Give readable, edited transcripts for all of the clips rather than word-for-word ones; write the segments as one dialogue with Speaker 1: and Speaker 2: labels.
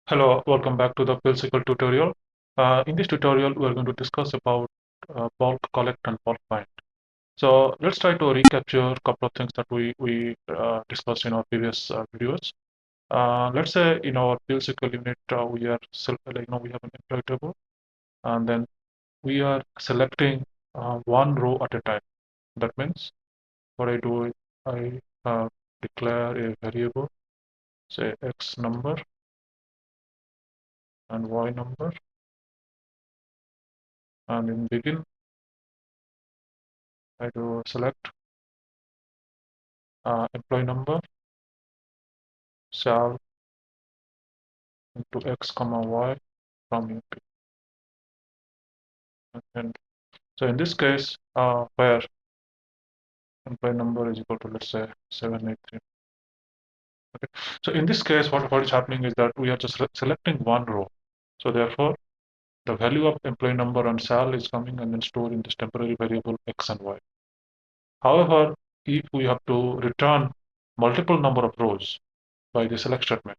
Speaker 1: Hello, welcome back to the PLS-12 tutorial. In this tutorial, we are going to discuss about bulk collect and bulk bind. So let's try to recapture a couple of things that we discussed in our previous videos. Let's say in our PLS-12 unit, we have an employee table, and then we are selecting one row at a time. That means what I do is I declare a variable, say X number and Y number, and in begin I do select employee number shall into x comma y from UP. And so in this case, where employee number is equal to, let's say, 783. Okay. So in this case, what is happening is that we are just selecting one row. So therefore, the value of employee number and sal is coming and then stored in this temporary variable x and y. However, if we have to return multiple number of rows by the select statement,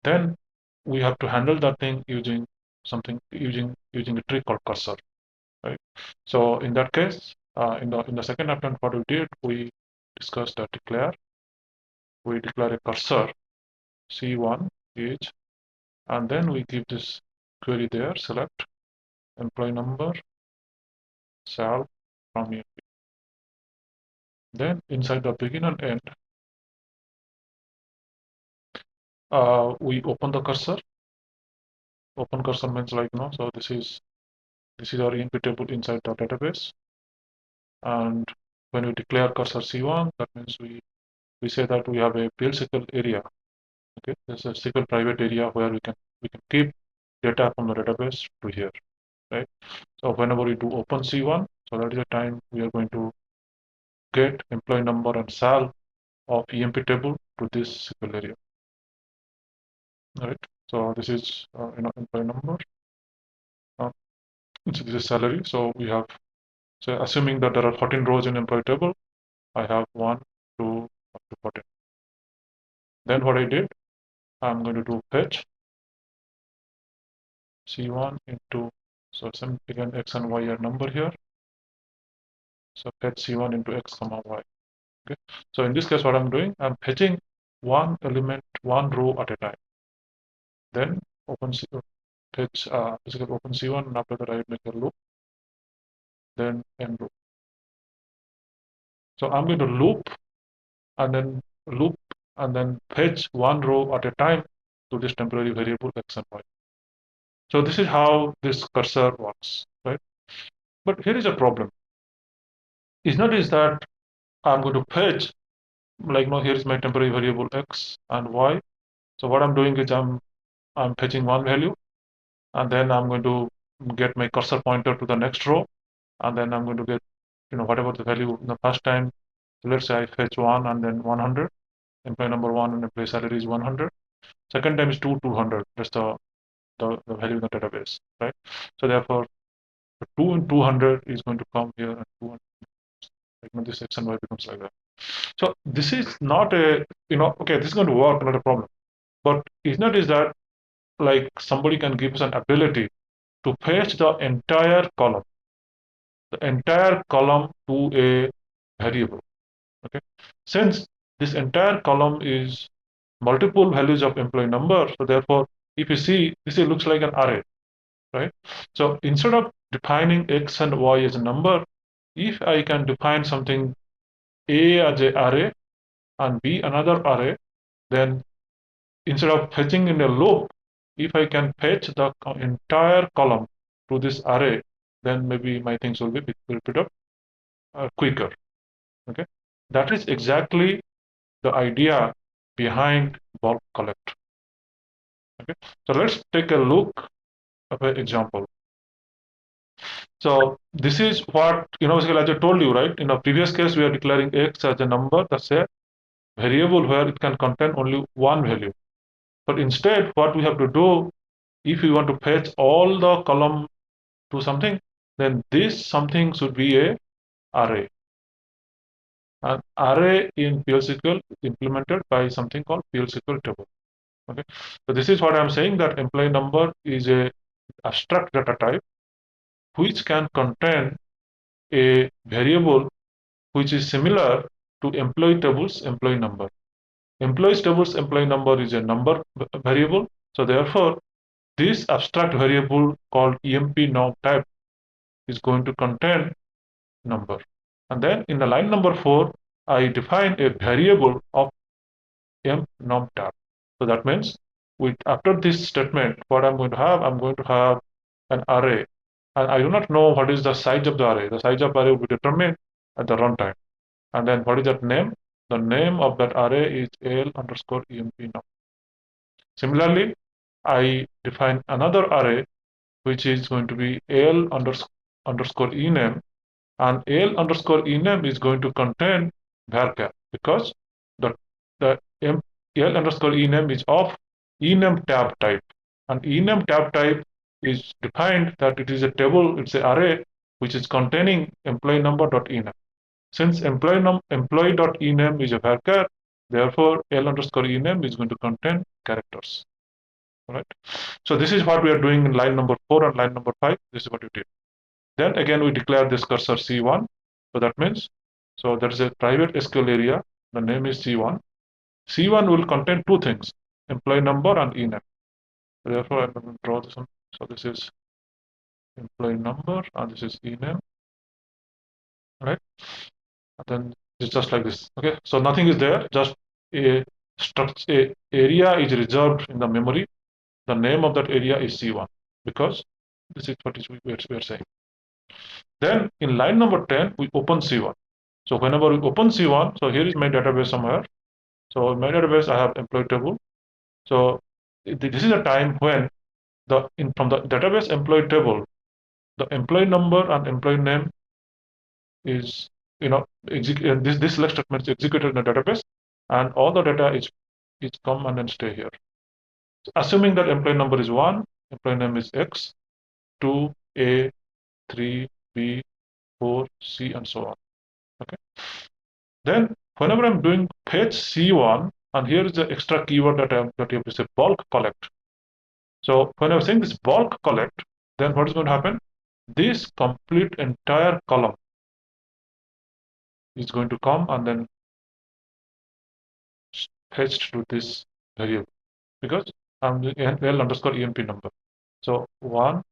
Speaker 1: then we have to handle that thing using a trick called cursor, right? So in that case, in the second attempt, what we did, we discussed a declare. We declare a cursor C1 age, and then we give this query there, select employee number sal from EMP. Then inside the begin and end, we open the cursor. Open cursor means like so this is our EMP table inside the database. And when we declare cursor C1, that means we say that we have a PL/SQL area. Okay, there's a SQL private area where we can keep data from the database to here, right? So whenever we do open C1, so that is the time we are going to get employee number and sal of EMP table to this SQL area, right? So this is employee number. Uh, so this is salary. So we have, so assuming that there are 14 rows in employee table, I have 1, 2, up to 14. Then what I did, I'm going to do fetch C1 into, so some again x and y are number here. So fetch C1 into x comma y. Okay. So in this case, what I'm doing, I'm fetching one element, one row at a time. Then fetch basically open C1, and after that I make a loop, then end loop. So I'm going to loop and then fetch one row at a time to this temporary variable x and y. So this is how this cursor works, right? But here is a problem. It's not is that I'm going to fetch, like here is my temporary variable x and y. So what I'm doing is I'm fetching one value, and then I'm going to get my cursor pointer to the next row, and then I'm going to get whatever the value the first time. So let's say I fetch 1 and then 100. Employee number 1 and employee salary is 100. Second time is 200. That's the value in the database, right? So therefore, the 2 and 200 is going to come here, and 2 and this x and y becomes like that. So this is not a okay. This is going to work, not a problem. But it's not is that like somebody can give us an ability to fetch the entire column to a variable. Okay, since this entire column is multiple values of employee number, so therefore, if you see, this looks like an array, right? So instead of defining x and y as a number, if I can define something A as an array and B another array, then instead of fetching in a loop, if I can fetch the entire column to this array, then maybe my things will be a bit of quicker. Okay, that is exactly the idea behind bulk collect. Okay, so let's take a look at an example. So this is what basically, as I told you, right? In a previous case, we are declaring x as a number, that's a variable where it can contain only one value. But instead, what we have to do, if we want to fetch all the column to something, then this something should be a array. An array in PL/SQL is implemented by something called PL/SQL table. Okay, so this is what I'm saying, that employee number is a abstract data type which can contain a variable which is similar to employee tables employee number. Employees tables employee number is a number variable. So therefore, this abstract variable called EMP norm type is going to contain number. And then in the line number 4, I define a variable of emp norm tab. So that means after this statement, what I'm going to have an array. And I do not know what is the size of the array. The size of the array will be determined at the runtime. And then what is that name? The name of that array is L underscore EMP norm. Similarly, I define another array which is going to be L underscore ename, and L underscore ename is going to contain varchar because the the L underscore ename is of ename tab type, and ename tab type is defined that it is a table, it's an array which is containing employee number dot ename. Since employee dot ename is a varchar, therefore L underscore ename is going to contain characters. Right. So this is what we are doing in line number 4 and line number 5. This is what we did. Then again, we declare this cursor C1. So that means, so there is a private SQL area. The name is C1. C1 will contain two things, employee number and ename. Therefore, I'm going to draw this one. So this is employee number and this is ename, right? And then it's just like this. Okay. So nothing is there. Just a structure, a area is reserved in the memory. The name of that area is C1 because this is what we are saying. Then in line number 10, we open C1. So whenever we open C1, so here is my database somewhere. So in my database, I have employee table. So this is a time when from the database employee table, the employee number and employee name is, this select statement is executed in the database, and all the data is come and then stay here. So assuming that employee number is 1, employee name is X, 2, A, 3, B, 4, C, and so on. Okay. Then whenever I'm doing fetch C1, and here is the extra keyword that you have to say, bulk collect. So when I'm saying this bulk collect, then what is going to happen? This complete entire column is going to come and then fetched to this variable because I'm doing L underscore EMP number. So 1,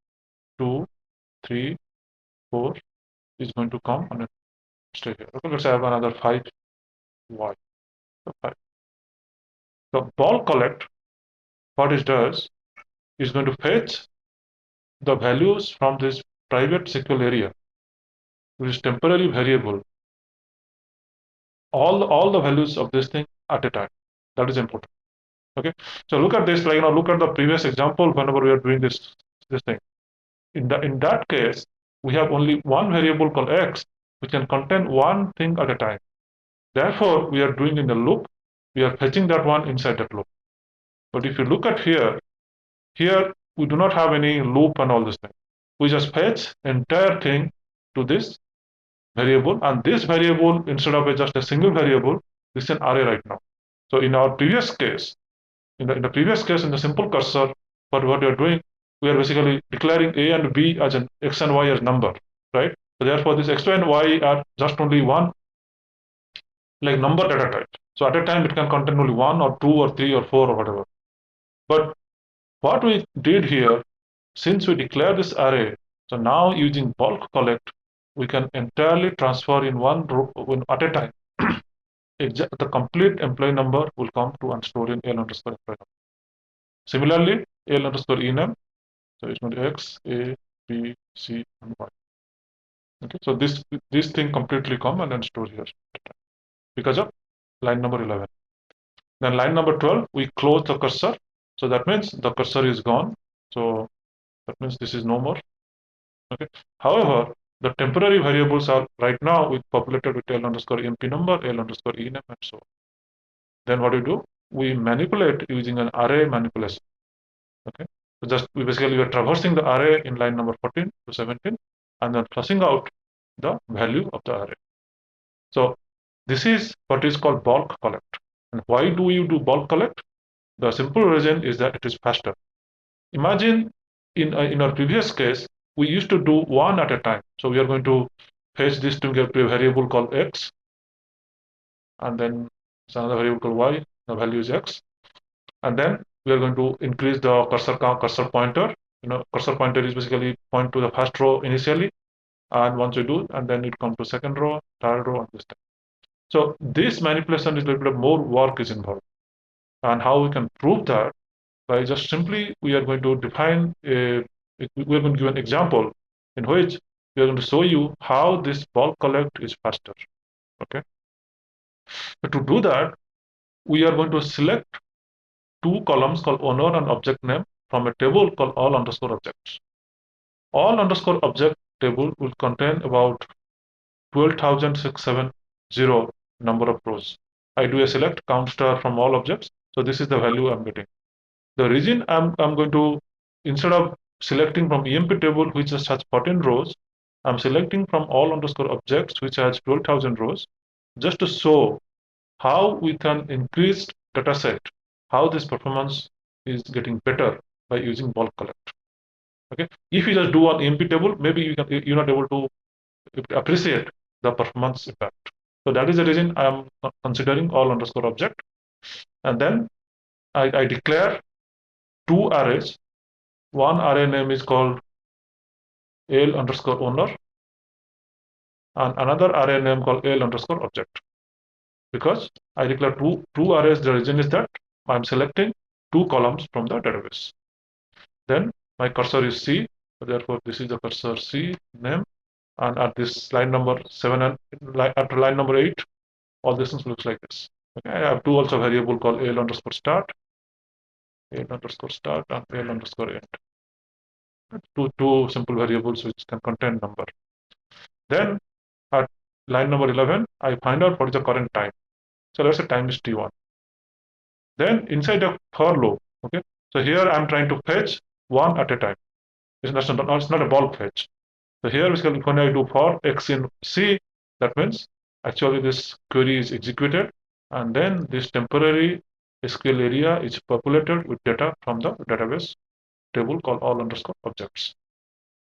Speaker 1: 2, 3, 4 is going to come and then stay here. Okay, let's have another 5 Y. So 5. So bulk collect, what it does is going to fetch the values from this private SQL area, which is temporary variable, all the values of this thing at a time. That is important. Okay. So look at this, like look at the previous example whenever we are doing this thing. In that case, we have only one variable called X, which can contain one thing at a time. Therefore, we are doing in the loop, we are fetching that one inside that loop. But if you look at here we do not have any loop and all this thing. We just fetch entire thing to this variable, and this variable, instead of just a single variable, this is an array right now. So in our previous case, in the previous case, in the simple cursor, what we are doing, we are basically declaring A and B as an X and Y as number, right? So therefore, this X, Y, and Y are just only one like number data type. So at a time, it can contain only 1 or 2 or 3 or 4 or whatever. But what we did here, since we declare this array, so now using bulk collect, we can entirely transfer in one row at a time. The complete employee number will come to and store in L underscore employee number. Similarly, L underscore ename, so it's going to X, A, B, C, and Y. Okay, so this thing completely come and then store here because of line number 11. Then line number 12, we close the cursor. So that means the cursor is gone. So that means this is no more. Okay. However, the temporary variables are right now we populated with L underscore EMP number, L underscore ename, and so on. Then what do we do? We manipulate using an array manipulation. Okay. So just we are traversing the array in line number 14 to 17 and then flushing out the value of the array. So this is what is called bulk collect. And why do you do bulk collect? The simple reason is that it is faster. Imagine in our previous case, we used to do one at a time. So we are going to fetch this to get to a variable called x, and then it's another variable called y. The value is x, and then we are going to increase the cursor pointer. Cursor pointer is basically point to the first row initially, and once we do, and then it comes to second row, third row, and this time. So this manipulation is a little bit more work is involved, and how we can prove that by just simply we are going to define we are going to give an example in which we are going to show you how this bulk collect is faster. Okay, but to do that, we are going to select two columns called owner and object name from a table called all underscore objects. All underscore object table will contain about 12,670 number of rows. I do a select count star from all objects. So this is the value I'm getting. The reason I'm going to, instead of selecting from EMP table, which just has 14 rows, I'm selecting from all underscore objects, which has 12,000 rows, just to show how we can increase data set, how this performance is getting better by using bulk collect. Okay, if you just do one EMP table, maybe you're not able to appreciate the performance impact. So that is the reason I am considering all underscore object, and then I declare two arrays. One array name is called al underscore owner, and another array name called al underscore object. Because I declare two arrays, the reason is that I'm selecting two columns from the database. Then my cursor is C, therefore this is the cursor C name, and at this line number 7 and after line number 8, all this looks like this. Okay, I have two also variable called al underscore start, and al underscore end. Two simple variables which can contain number. Then at line number 11, I find out what is the current time. So let's say time is t1. Then inside the for loop, okay. So here I'm trying to fetch one at a time. It's not a bulk fetch. So here basically when I do for x in C, that means actually this query is executed, and then this temporary SQL area is populated with data from the database table called all underscore objects.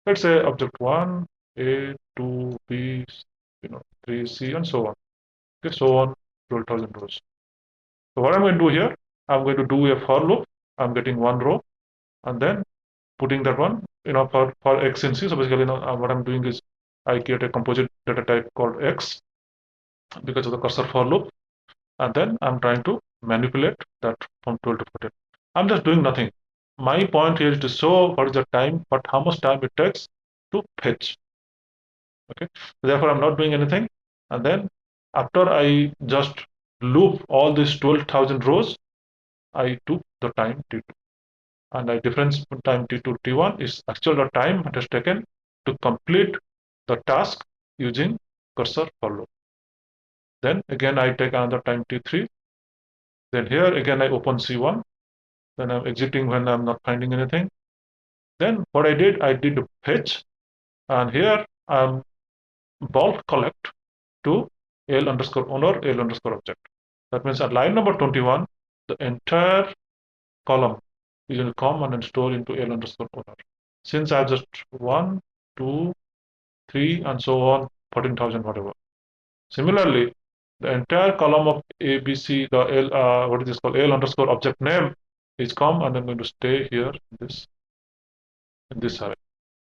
Speaker 1: Let's say object 1, A, 2, B, 3, C, and so on. Okay, so on 12,000 rows. So what I'm going to do here, I'm going to do a for loop. I'm getting one row, and then putting that one, for x in C. So basically, what I'm doing is I create a composite data type called x because of the cursor for loop, and then I'm trying to manipulate that from 12 to 14. I'm just doing nothing. My point here is to show what is the time, but how much time it takes to fetch. Okay, therefore I'm not doing anything, and then after I just loop all these 12,000 rows, I took the time t2, and the difference between time t2 to t1 is actual the time it has taken to complete the task using cursor for loop. Then again I take another time t3. Then here again I open C1. Then I'm exiting when I'm not finding anything. Then what I did fetch, and here I'm bulk collect to al underscore owner, al underscore object. That means at line number 21, the entire column is going to come and store into al underscore owner. Since I have just 1, 2, 3, and so on, 14,000 whatever. Similarly, the entire column of ABC, the L, what is this called, al underscore object name is come, and I'm going to stay here in this array.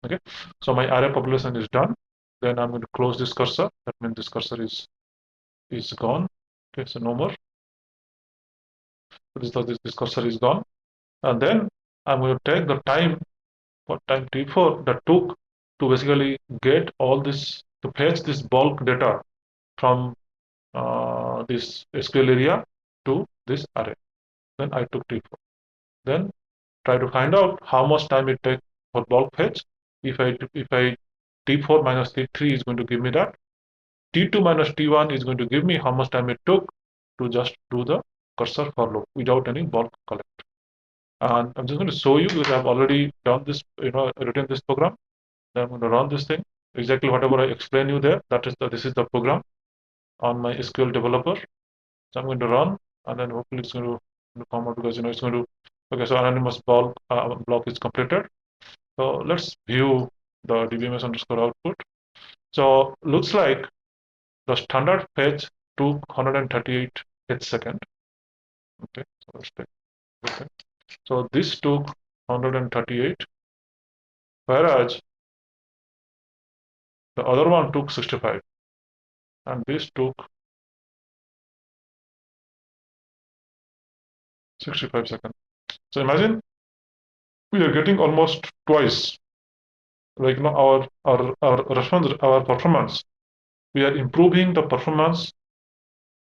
Speaker 1: Okay, so my array population is done. Then I'm going to close this cursor. That means this cursor is gone. Okay, so no more. This cursor is gone, and then I'm going to take the time for time t4 that took to basically get all this, to fetch this bulk data from this SQL area to this array. Then I took t4. Then try to find out how much time it takes for bulk fetch. If I t4 minus t3 is going to give me that. T2 minus T1 is going to give me how much time it took to just do the cursor for loop without any bulk collect. And I'm just going to show you because I've already done this, written this program. Then I'm going to run this thing. Exactly whatever I explain you there, this is the program on my SQL developer. So I'm going to run, and then hopefully it's going to the comma because it's going to. Okay, so anonymous block is completed. So let's view the dbms underscore output. So looks like the standard fetch took 138 h-second. Okay, so let's take okay. So this took 138, whereas the other one took 65, and this took 65 seconds. So imagine we are getting almost twice, like our response, our performance. We are improving the performance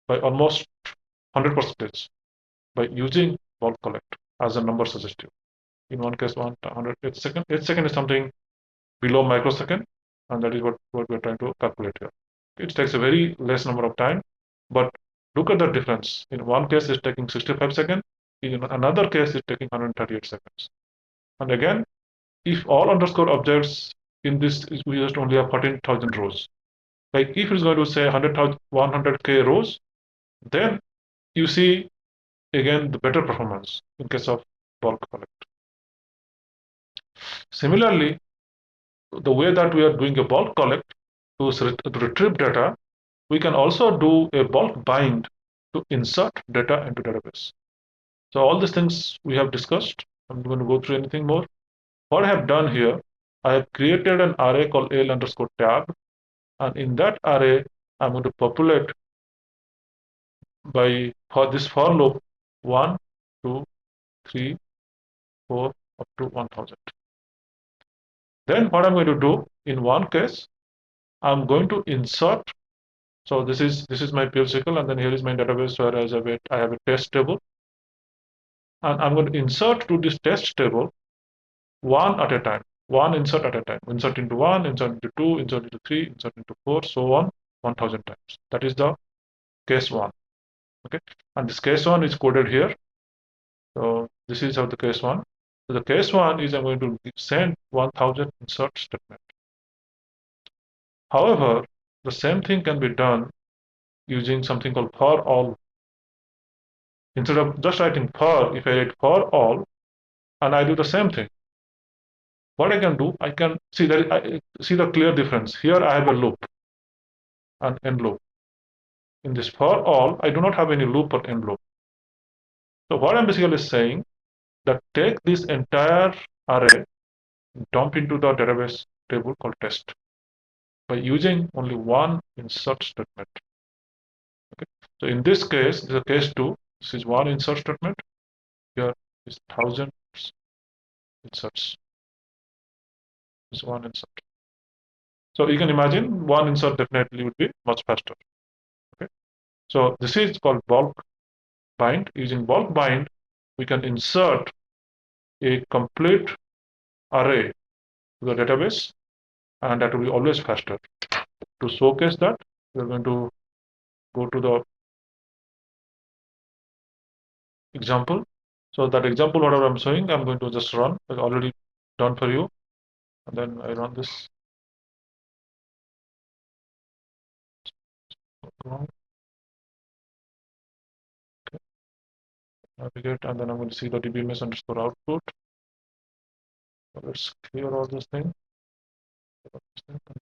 Speaker 1: by almost 100% by using bulk collect as a number suggestive. In one case, 108 second. 8 second is something below microsecond, and that is what we're trying to calculate here. It takes a very less number of time, but look at the difference. In one case, it's taking 65 seconds. In another case, it's taking 138 seconds. And again, if all underscore objects in this, we just only have 14,000 rows. Like if it's going to say 100k rows, then you see again the better performance in case of bulk collect. Similarly, the way that we are doing a bulk collect to retrieve data, we can also do a bulk bind to insert data into database. So all these things we have discussed. I'm going to go through anything more. What I have done here, I have created an array called L underscore tab, and in that array, I'm going to populate by for this for loop 1, 2, 3, 4 up to 1000. Then what I'm going to do in one case, I'm going to insert. So this is my PL-SQL, and then here is my database where I have a test table, and I'm going to insert to this test table one at a time, one insert at a time. Insert into one, insert into two, insert into three, insert into four, so on, 1000 times. That is the case one. Okay, and this case one is coded here. So this is how the case one. So the case one is I'm going to send 1000 insert statement. However, the same thing can be done using something called for all. Instead of just writing for, if I write for all and I do the same thing, what I can do, I can see that I see the clear difference. Here I have a loop, an end loop. In this for all, I do not have any loop or end loop. So what I'm basically saying that take this entire array, dump into the database table called test by using only one insert statement. Okay. So in this case, this is case two. This is one insert statement. Here is thousands inserts. This is one insert. So you can imagine one insert definitely would be much faster. Okay. So this is called bulk bind. Using bulk bind, we can insert a complete array to the database, and that will be always faster. To showcase that, we're going to go to the example. So that example, whatever I'm showing, I'm going to just run. It's already done for you. And then I run this. Okay. Navigate, and then I'm going to see the dbms underscore output. So let's clear all this thing.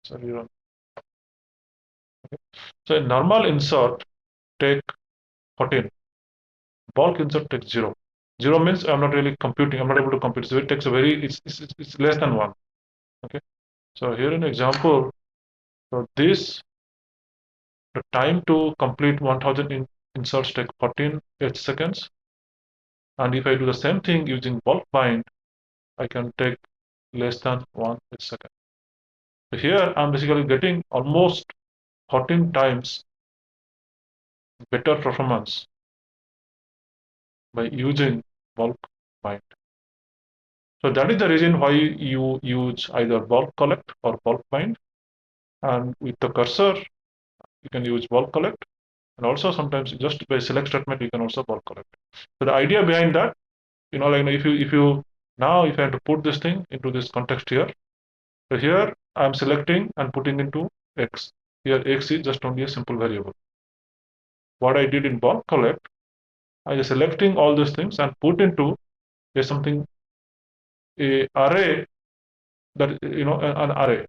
Speaker 1: So rerun. Okay. So a normal insert take 14. Bulk insert takes 0. 0 means I'm not really computing. I'm not able to compute. So it takes a very, it's less than 1. Okay. So here in example, so this, the time to complete 1000 inserts take 14 h-seconds. And if I do the same thing using bulk bind, I can take less than 1 h-second. So here I'm basically getting almost 14 times better performance by using bulk bind. So that is the reason why you use either bulk collect or bulk bind. And with the cursor, you can use bulk collect. And also sometimes just by select statement, you can also bulk collect. So the idea behind that, like if I have to put this thing into this context here, so here I'm selecting and putting into X. Here X is just only a simple variable. What I did in bulk collect, I am selecting all these things and put into a something a array that an array.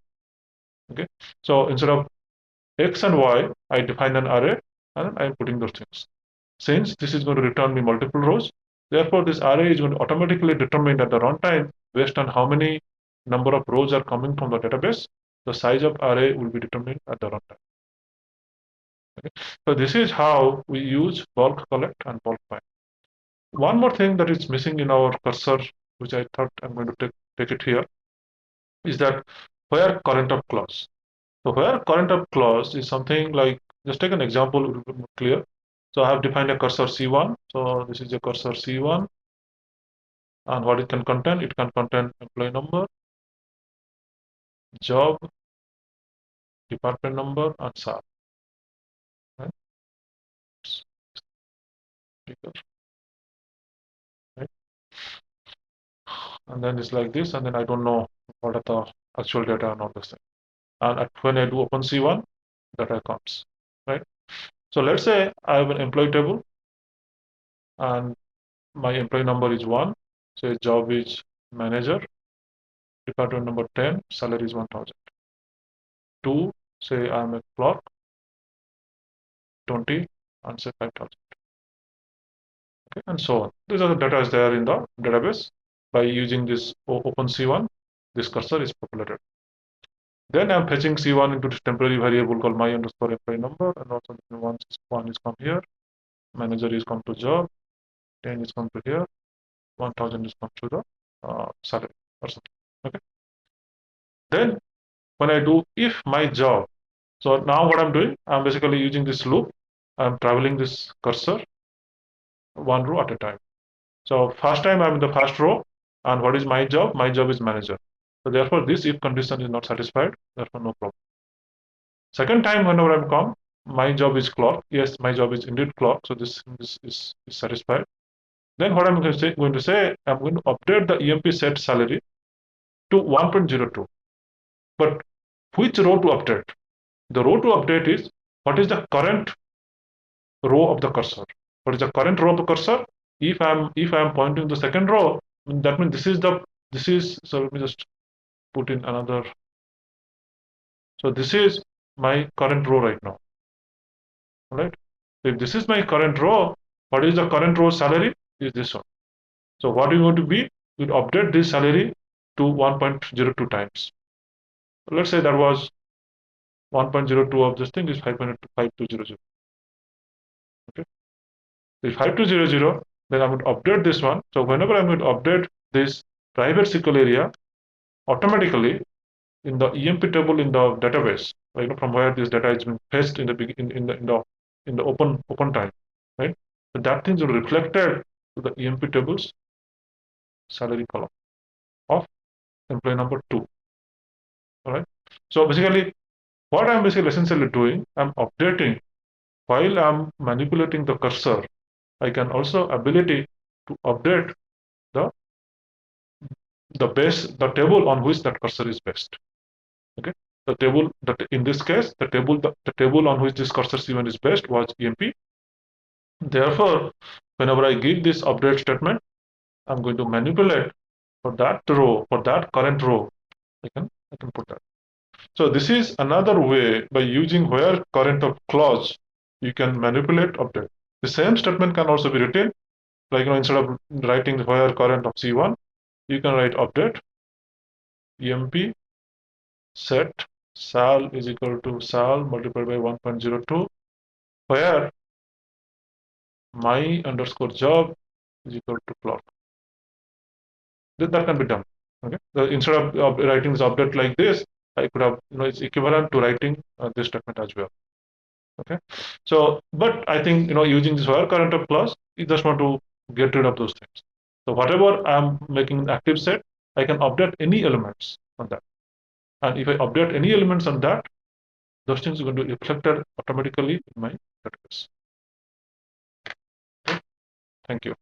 Speaker 1: Okay, so instead of x and y, I define an array and I am putting those things. Since this is going to return me multiple rows, therefore this array is going to automatically determine at the runtime based on how many number of rows are coming from the database. The size of array will be determined at the runtime. Okay? So this is how we use bulk collect and bulk find. One more thing that is missing in our cursor, which I thought I'm going to take it here, is that where current of clause. So where current of clause is something like, just take an example, it will be more clear. So I have defined a cursor C1. So this is a cursor C1. And what it can contain? It can contain employee number, job, department number, and SAR. Right? Right? And then it's like this, and then I don't know what are the actual data and all this thing. And when I do open C1, data comes. Right? So let's say I have an employee table, and my employee number is 1. Say job is manager, department number 10, salary is 1000. 2, say I'm a clerk, 20, and say 5000. Okay, and so on. These are the data is there in the database. By using this open C1, this cursor is populated. Then I'm fetching C1 into this temporary variable called my underscore employee number, and also once one is come here, manager is come to job, 10 is come to here, 1000 is come to the salary or something. Okay. Then when I do if my job, so now what I'm doing, I'm basically using this loop. I'm traveling this cursor one row at a time. So first time I'm in the first row, and what is my job? My job is manager. So therefore, this if condition is not satisfied, therefore no problem. Second time, whenever I'm come, my job is clock. Yes, my job is indeed clock. So this is satisfied. Then what I'm going to say, I'm going to update the EMP set salary to 1.02. But which row to update? The row to update is what is the current row of the cursor. What is the current row of the cursor? If I'm pointing to the second row, that means this is so let me just put in another. So this is my current row right now. All right. If this is my current row, what is the current row salary? Is this one. So what we want to be? We update this salary to 1.02 times. Let's say that was 1.02 of this thing is 5200. Okay. If 5200, then I'm going to update this one. So whenever I'm going to update this private SQL area, automatically in the EMP table in the database, from where this data is being fetched in the open time, right? So that thing is reflected to the EMP tables salary column of employee number 2. All right. So basically, what I'm basically essentially doing, I'm updating while I'm manipulating the cursor. I can also ability to update the the table on which that cursor is based. Okay, the table that in this case the table on which this cursor C1 is based was EMP. Therefore, whenever I give this update statement, I'm going to manipulate for that row, for that current row. I can put that. So this is another way by using where current of clause you can manipulate update. The same statement can also be written like instead of writing where current of C1, you can write update EMP set sal is equal to sal multiplied by 1.02 where my underscore job is equal to clock. That can be done. Okay. Instead of writing this update like this, I could have, it's equivalent to writing this statement as well. Okay. So, but I think, using this where current of clause, you just want to get rid of those things. So whatever I'm making an active set, I can update any elements on that. And if I update any elements on that, those things are going to be reflected automatically in my database. Okay. Thank you.